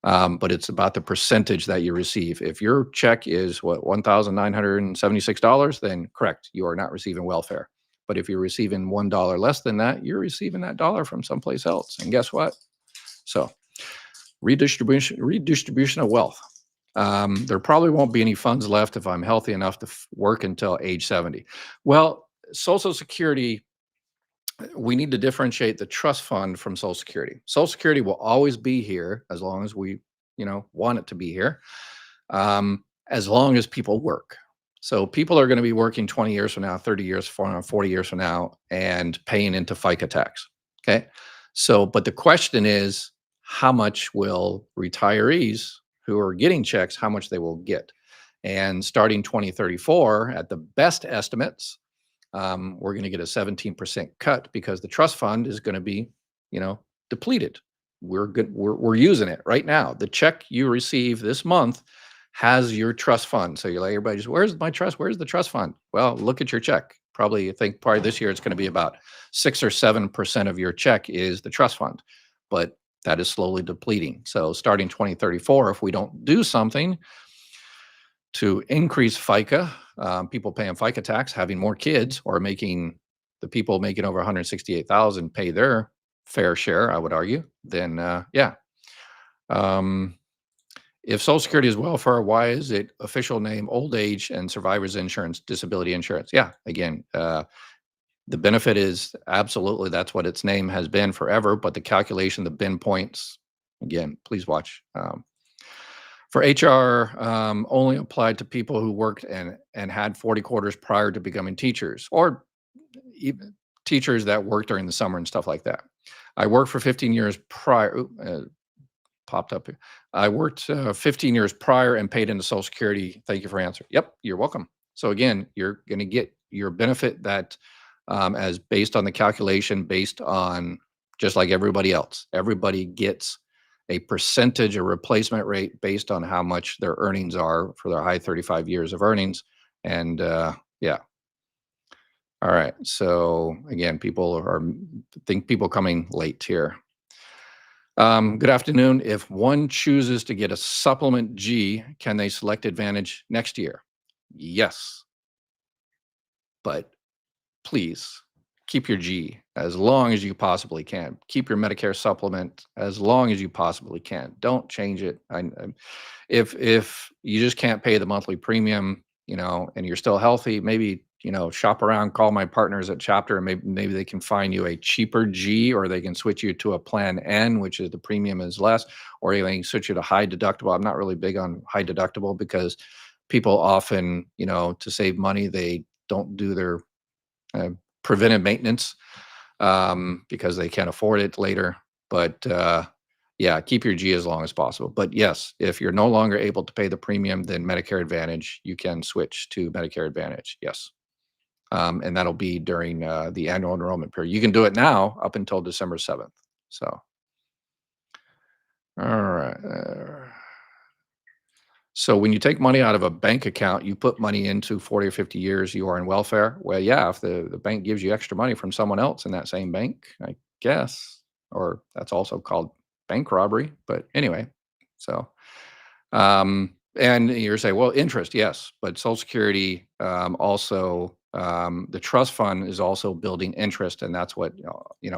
Speaker 1: but it's about the percentage that you receive. If your check is what, $1,976, then correct, you are not receiving welfare. But if you're receiving $1 less than that, you're receiving that dollar from someplace else. And guess what? So redistribution of wealth. There probably won't be any funds left if I'm healthy enough to work until age 70. Well, Social Security, we need to differentiate the trust fund from Social Security. Social Security will always be here as long as we, want it to be here, as long as people work. So people are going to be working 20 years from now, 30 years from now, 40 years from now, and paying into FICA tax. Okay. So, but the question is, how much will retirees who are getting checks, how much they will get? And starting 2034, at the best estimates, we're going to get a 17% cut because the trust fund is going to be, depleted. We're using it right now. The check you receive this month has your trust fund. So you're like, everybody just, where's my trust? Where's the trust fund? Well, look at your check. Probably this year it's going to be about 6 or 7% of your check is the trust fund, but that is slowly depleting. So starting 2034, if we don't do something to increase FICA, people paying FICA tax, having more kids, or making the people making over 168,000 pay their fair share, I would argue, then yeah. If Social Security is welfare, why is it official name old age and survivors insurance, disability insurance? Yeah, again, the benefit is absolutely, that's what its name has been forever, but the calculation, the bin points, again, please watch. For HR, only applied to people who worked and had 40 quarters prior to becoming teachers, or even teachers that worked during the summer and stuff like that. I worked for 15 years prior, popped up here. I worked 15 years prior and paid into Social Security. Thank you for answering. Yep, you're welcome. So again, you're going to get your benefit that as based on the calculation, based on just like everybody else. Everybody gets a percentage or replacement rate based on how much their earnings are for their high 35 years of earnings. And yeah. All right. So again, people coming late here. Good afternoon. If one chooses to get a supplement G, can they select Advantage next year? Yes, but please keep your G as long as you possibly can. Keep your Medicare supplement as long as you possibly can. Don't change it. If you just can't pay the monthly premium, and you're still healthy, maybe shop around, call my partners at Chapter, and maybe they can find you a cheaper G, or they can switch you to a Plan N, which is the premium is less, or they can switch you to high deductible. I'm not really big on high deductible because people often, to save money, they don't do their uh, preventive maintenance because they can't afford it later. But yeah, keep your G as long as possible. But yes, if you're no longer able to pay the premium, then Medicare Advantage, you can switch to Medicare Advantage. Yes. And that'll be during the annual enrollment period. You can do it now up until December 7th. So, all right. So when you take money out of a bank account, you put money into 40 or 50 years, you are in welfare. Well, yeah, if the bank gives you extra money from someone else in that same bank, I guess, or that's also called bank robbery. But anyway, so, and you're saying, well, interest, yes, but Social Security also, the trust fund is also building interest, and that's what,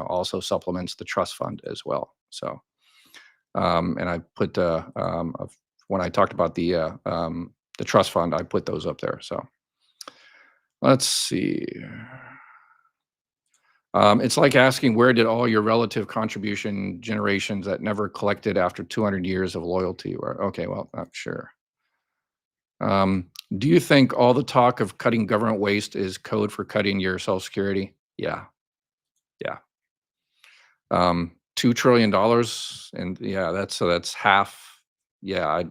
Speaker 1: also supplements the trust fund as well. So, and I put when I talked about the trust fund, I put those up there. So let's see. It's like asking, where did all your relative contribution generations that never collected after 200 years of loyalty were? Okay, well, not sure. Do you think all the talk of cutting government waste is code for cutting your Social Security? Yeah, yeah. $2 trillion, and yeah, that's half. Yeah,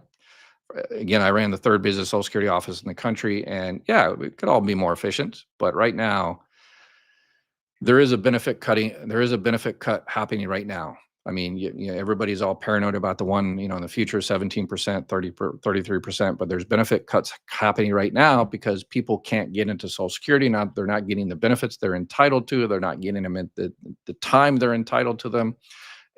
Speaker 1: again, I ran the third business Social Security office in the country, and yeah, it could all be more efficient. But right now, there is a benefit cut happening right now. I mean, everybody's all paranoid about the one, in the future, 17%, 33%, but there's benefit cuts happening right now because people can't get into Social Security. Not They're not getting the benefits they're entitled to. They're not getting them at the time they're entitled to them.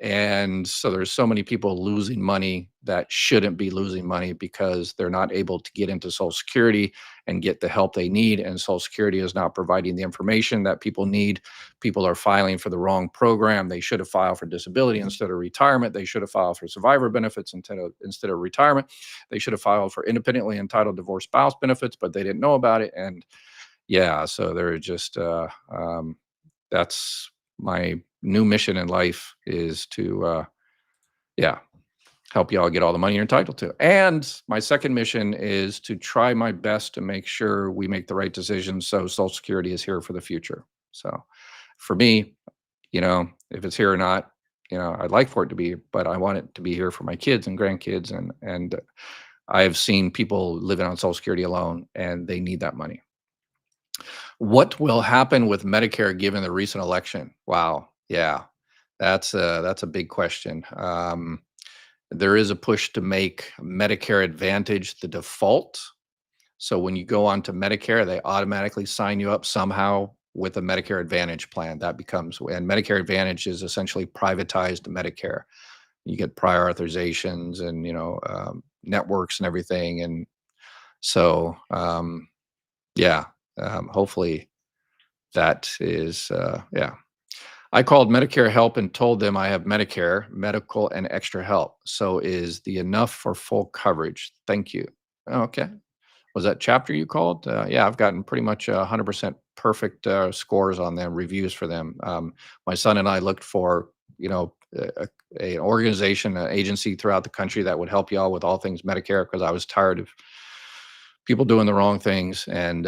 Speaker 1: And so there's so many people losing money that shouldn't be losing money because they're not able to get into Social Security and get the help they need. And Social Security is not providing the information that people need. People are filing for the wrong program. They should have filed for disability instead of retirement. They should have filed for survivor benefits instead of retirement. They should have filed for independently entitled divorced spouse benefits, but they didn't know about it. And yeah, so they're just that's my new mission in life, is to yeah, help y'all get all the money you're entitled to. And my second mission is to try my best to make sure we make the right decisions so Social Security is here for the future. So for me, if it's here or not, I'd like for it to be, but I want it to be here for my kids and grandkids, and I've seen people living on Social Security alone, and they need that money. What will happen with Medicare given the recent election? Wow. Yeah, that's a big question. There is a push to make Medicare Advantage the default. So when you go on to Medicare, they automatically sign you up somehow with a Medicare Advantage plan. And Medicare Advantage is essentially privatized Medicare. You get prior authorizations and networks and everything. And so yeah, hopefully that is yeah. I called Medicare Help and told them I have Medicare, medical, and extra help. So is the enough for full coverage? Thank you. Oh, okay. Was that Chapter you called? Yeah, I've gotten pretty much 100% perfect scores on them, reviews for them. My son and I looked for, an organization, an agency throughout the country that would help y'all with all things Medicare, because I was tired of people doing the wrong things, and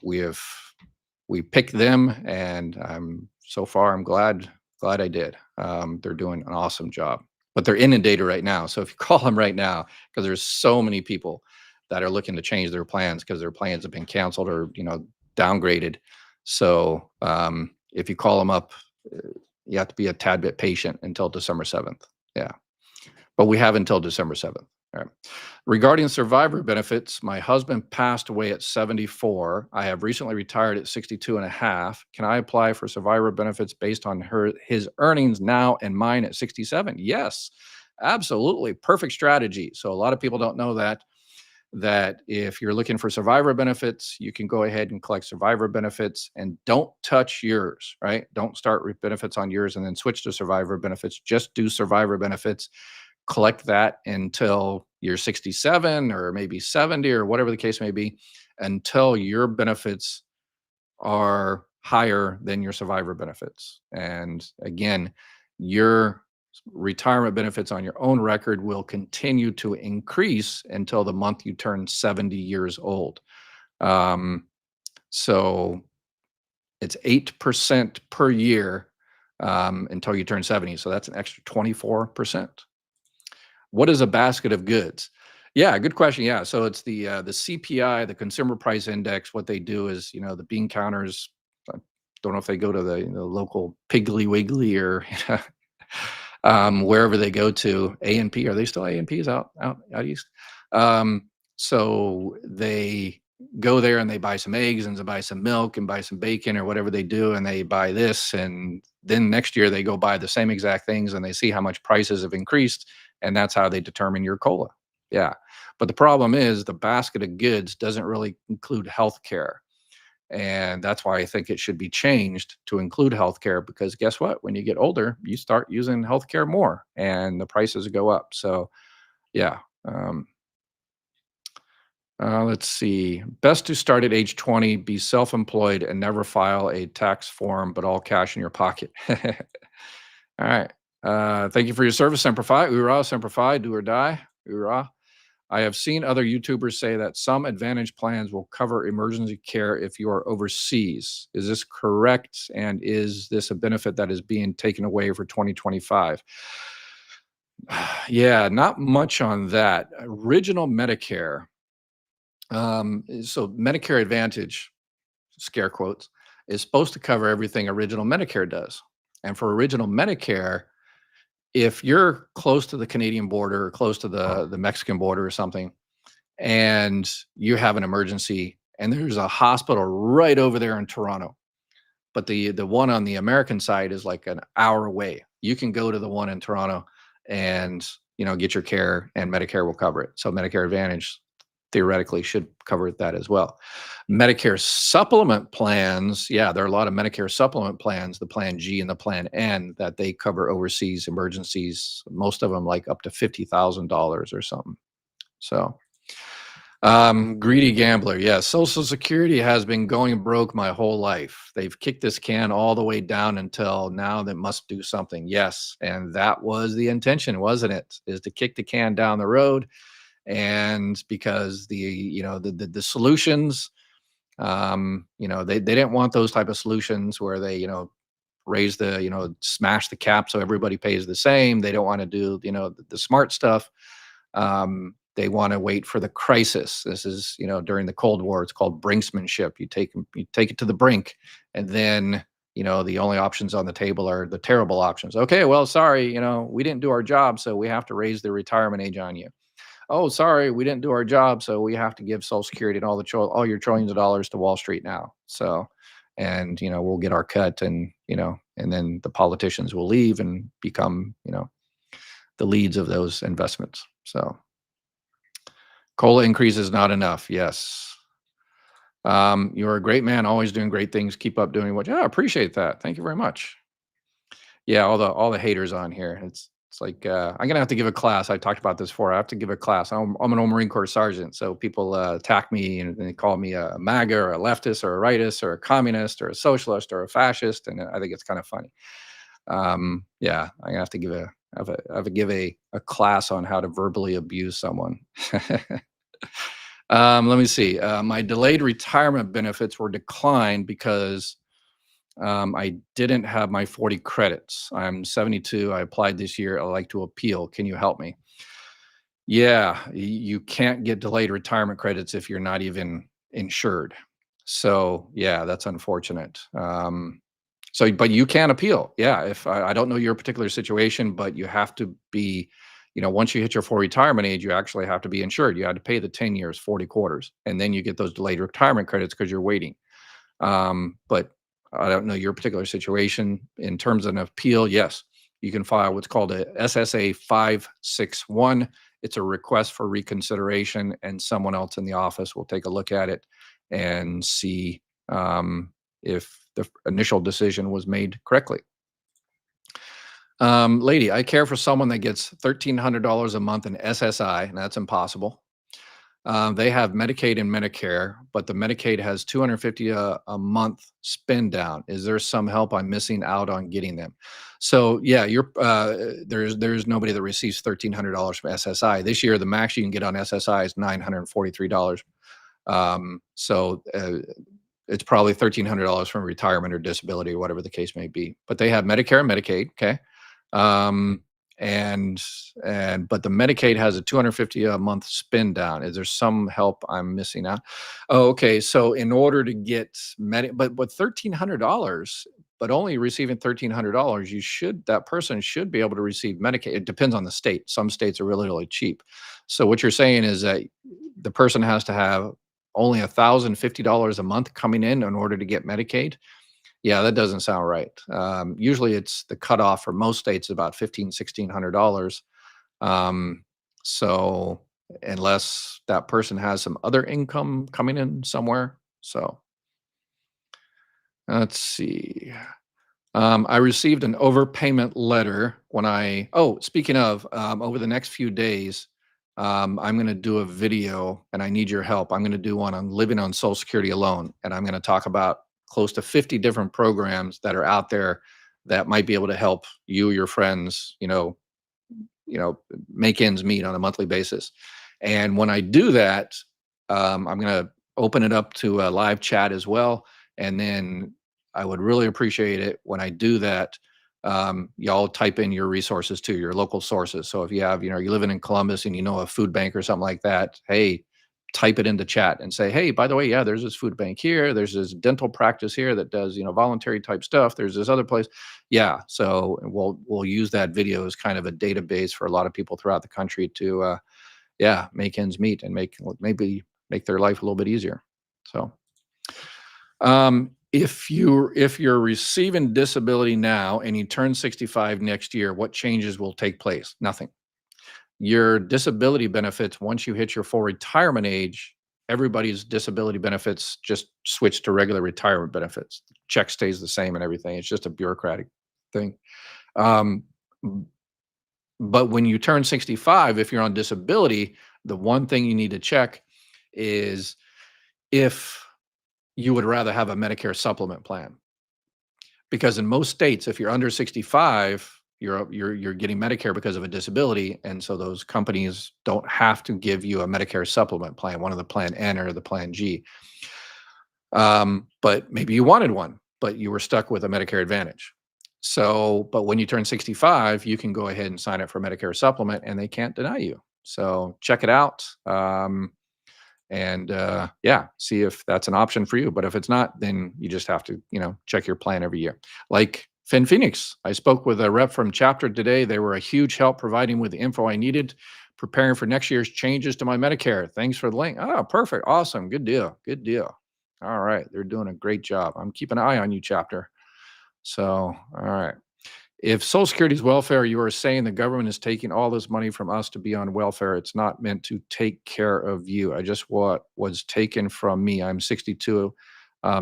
Speaker 1: we picked them, and so far I'm glad I did. They're doing an awesome job, but they're inundated right now. So if you call them right now, because there's so many people that are looking to change their plans because their plans have been canceled or downgraded. So if you call them up, you have to be a tad bit patient until December 7th. Yeah, but we have until December 7th. All right. Regarding survivor benefits, my husband passed away at 74. I have recently retired at 62 and a half. Can I apply for survivor benefits based on his earnings now and mine at 67? Yes, absolutely. Perfect strategy. So a lot of people don't know that if you're looking for survivor benefits, you can go ahead and collect survivor benefits and don't touch yours, right? Don't start with benefits on yours and then switch to survivor benefits. Just do survivor benefits, collect that until you're 67 or maybe 70 or whatever the case may be, until your benefits are higher than your survivor benefits. And again, your retirement benefits on your own record will continue to increase until the month you turn 70 years old. Um, so it's 8% per year until you turn 70. So that's an extra 24%. What is a basket of goods? Yeah, good question. Yeah, so it's the CPI, the Consumer Price Index. What they do is, the bean counters. I don't know if they go to the local Piggly Wiggly or wherever they go to. A&P, are they still A&Ps out east? So they go there and they buy some eggs and they buy some milk and buy some bacon or whatever they do, and they buy this, and then next year they go buy the same exact things and they see how much prices have increased, and that's how they determine your COLA. Yeah. But the problem is the basket of goods doesn't really include healthcare. And that's why I think it should be changed to include healthcare, because guess what? When you get older, you start using healthcare more and the prices go up. So, yeah. Um, let's see. Best to start at age 20, be self employed, and never file a tax form, but all cash in your pocket. All right. Thank you for your service, Semper Fi. Hoorah, Semper Fi, do or die. Hoorah. I have seen other YouTubers say that some Advantage plans will cover emergency care if you are overseas. Is this correct? And is this a benefit that is being taken away for 2025? Yeah, not much on that. Original Medicare. So Medicare Advantage, scare quotes, is supposed to cover everything Original Medicare does. And for Original Medicare, if you're close to the Canadian border or close to the Mexican border or something, and you have an emergency and there's a hospital right over there in Toronto, but the one on the American side is like an hour away. You can go to the one in Toronto and get your care, and Medicare will cover it. So Medicare Advantage theoretically should cover that as well. Medicare supplement plans, yeah, there are a lot of Medicare supplement plans, the Plan G and the Plan N, that they cover overseas emergencies. Most of them like up to $50,000 or something. So greedy gambler. Yes. Social Security has been going broke my whole life. They've kicked this can all the way down until now they must do something. Yes. And that was the intention, wasn't it? Is to kick the can down the road. And because the solutions, they didn't want those type of solutions where they, raise smash the cap so everybody pays the same. They don't want to do, the smart stuff. They want to wait for the crisis. This is, during the Cold War, it's called brinksmanship. You take it to the brink, and then, the only options on the table are the terrible options. Okay, well, sorry, we didn't do our job, so we have to raise the retirement age on you. Oh, sorry, we didn't do our job, so we have to give Social Security and all your trillions of dollars to Wall Street now. So, and we'll get our cut, and and then the politicians will leave and become the leads of those investments. So. COLA increase is not enough. Yes. You're a great man, always doing great things. Keep up doing what. Yeah, I appreciate that. Thank you very much. Yeah, all the haters on here. It's like I'm gonna have to give a class. I talked about this before. I have to give a class. I'm an old Marine Corps sergeant, so people attack me and they call me a MAGA or a leftist or a rightist or a communist or a socialist or a fascist, and I think it's kind of funny. Yeah, I'm gonna have to give a class on how to verbally abuse someone. Let me see. My delayed retirement benefits were declined because I didn't have my 40 credits. I'm 72. I applied this year. I'd like to appeal. Can you help me? Yeah, you can't get delayed retirement credits if you're not even insured. So yeah, that's unfortunate. But you can appeal. Yeah, if I don't know your particular situation, but you have to be once you hit your full retirement age, you actually have to be insured. You had to pay the 10 years, 40 quarters, and then you get those delayed retirement credits because you're waiting. But I don't know your particular situation. In terms of an appeal, yes, you can file what's called a SSA 561. It's a request for reconsideration, and someone else in the office will take a look at it and see if the initial decision was made correctly. Lady, I care for someone that gets $1,300 a month in SSI, and that's impossible. They have Medicaid and Medicare, but the Medicaid has 250 a month spend down. Is there some help I'm missing out on getting them? So yeah, there's nobody that receives $1,300 from SSI this year. The max you can get on SSI is $943. It's probably $1,300 from retirement or disability or whatever the case may be. But they have Medicare and Medicaid. Okay. But the Medicaid has a 250 a month spin down. Is there some help I'm missing out? Oh, okay. So in order to get but $1,300, but only receiving $1,300, that person should be able to receive Medicaid. It depends on the state. Some states are really, really cheap. So what you're saying is that the person has to have only $1,050 a month coming in order to get Medicaid. Yeah, that doesn't sound right. Usually it's the cutoff for most states about $1,600. So unless that person has some other income coming in somewhere. So let's see. I received an overpayment letter speaking of, over the next few days, I'm going to do a video and I need your help. I'm going to do one on living on Social Security alone. And I'm going to talk about close to 50 different programs that are out there that might be able to help you, your friends, make ends meet on a monthly basis. And when I do that, I'm going to open it up to a live chat as well. And then I would really appreciate it when I do that. Y'all type in your resources too, your local sources. So if you have, you're living in Columbus and you know a food bank or something like that, hey, type it into chat and say, hey, by the way, yeah, there's this food bank here. There's this dental practice here that does, voluntary type stuff. There's this other place. Yeah. So we'll use that video as kind of a database for a lot of people throughout the country to, make ends meet and maybe make their life a little bit easier. So, if you're receiving disability now and you turn 65 next year, what changes will take place? Nothing. Your disability benefits, once you hit your full retirement age, everybody's disability benefits just switch to regular retirement benefits. Check stays the same and everything. It's just a bureaucratic thing. But when you turn 65, if you're on disability, the one thing you need to check is if you would rather have a Medicare supplement plan. Because in most states, if you're under 65, you're getting Medicare because of a disability, and so those companies don't have to give you a Medicare supplement plan, one of the Plan N or the Plan G. But maybe you wanted one, but you were stuck with a Medicare Advantage. So, but when you turn 65, you can go ahead and sign up for Medicare supplement, and they can't deny you. So check it out. See if that's an option for you. But if it's not, then you just have to, check your plan every year. Like Finn Phoenix, I spoke with a rep from Chapter today. They were a huge help providing with the info I needed, preparing for next year's changes to my Medicare. Thanks for the link. Oh, perfect. Awesome. Good deal. Good deal. All right. They're doing a great job. I'm keeping an eye on you, Chapter. So, all right. If Social Security is welfare, you are saying the government is taking all this money from us to be on welfare. It's not meant to take care of you. I just what was taken from me. I'm 62.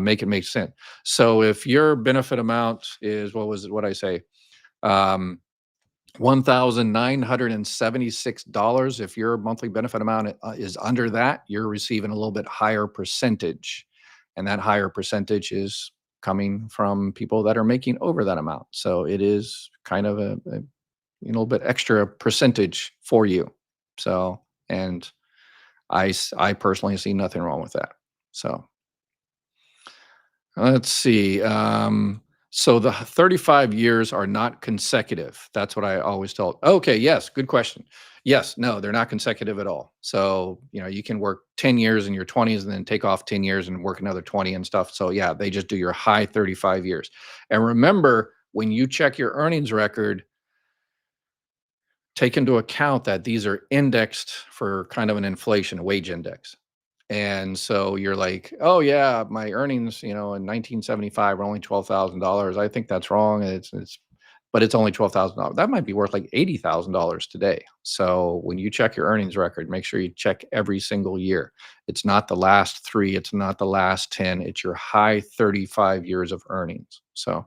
Speaker 1: Make it make sense. So if your benefit amount is, what I say? $1,976. If your monthly benefit amount is under that, you're receiving a little bit higher percentage. And that higher percentage is coming from people that are making over that amount. So it is kind of a little bit extra percentage for you. So, and I personally see nothing wrong with that. So let's see. So the 35 years are not consecutive. That's what I always told. Okay. Yes. Good question. Yes. No, they're not consecutive at all. So, you can work 10 years in your 20s and then take off 10 years and work another 20 and stuff. So yeah, they just do your high 35 years. And remember, when you check your earnings record, take into account that these are indexed for kind of an inflation, a wage index. And so you're like, oh yeah, my earnings, in 1975 were only $12,000. I think that's wrong. But it's only $12,000. That might be worth like $80,000 today. So when you check your earnings record, make sure you check every single year. It's not the last three, it's not the last 10, it's your high 35 years of earnings. So,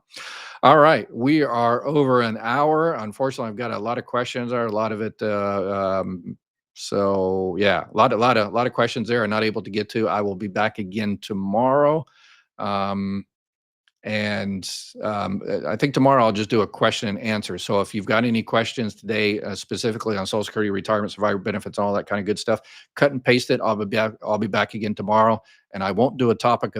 Speaker 1: all right, we are over an hour. Unfortunately, I've got a lot of questions there, a lot of it. So yeah, a lot of questions there. I'm not able to get to. I will be back again tomorrow. Um, and I think tomorrow I'll just do a question and answer. So if you've got any questions today, specifically on Social Security, retirement, survivor benefits, all that kind of good stuff, cut and paste it. I'll be back again tomorrow, and I won't do a topic